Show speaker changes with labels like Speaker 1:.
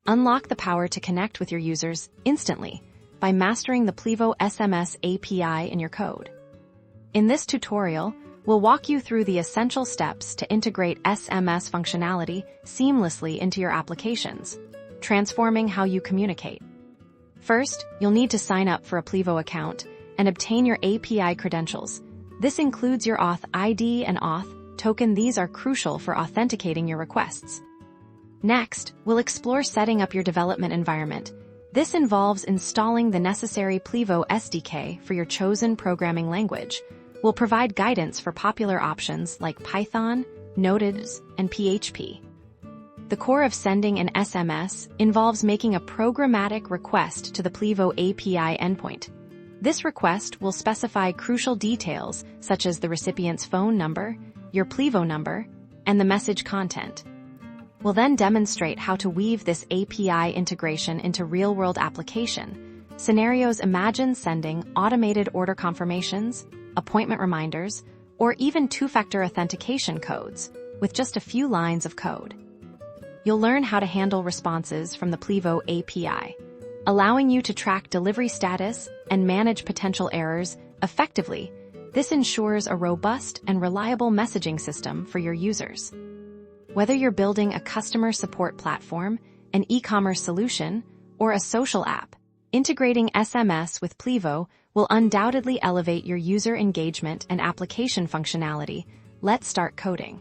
Speaker 1: Unlock the power to connect with your users instantly by mastering the Plivo SMS API in your code. In this tutorial, we'll walk you through the essential steps to integrate SMS functionality seamlessly into your applications, transforming how you communicate. First, you'll need to sign up for a Plivo account and obtain your API credentials. This includes your Auth ID and Auth token. These are crucial for authenticating your requests. Next, we'll explore setting up your development environment. This involves installing the necessary Plivo SDK for your chosen programming language. We'll provide guidance for popular options like Python, Node, and PHP. The core of sending an SMS involves making a programmatic request to the Plivo API endpoint. This request will specify crucial details such as the recipient's phone number, your Plivo number, and the message content. We'll then demonstrate how to weave this API integration into real-world application scenarios. Imagine sending automated order confirmations, appointment reminders, or even two-factor authentication codes with just a few lines of code. You'll learn how to handle responses from the Plivo API, allowing you to track delivery status and manage potential errors effectively. This ensures a robust and reliable messaging system for your users. Whether you're building a customer support platform, an e-commerce solution, or a social app, integrating SMS with Plivo will undoubtedly elevate your user engagement and application functionality. Let's start coding.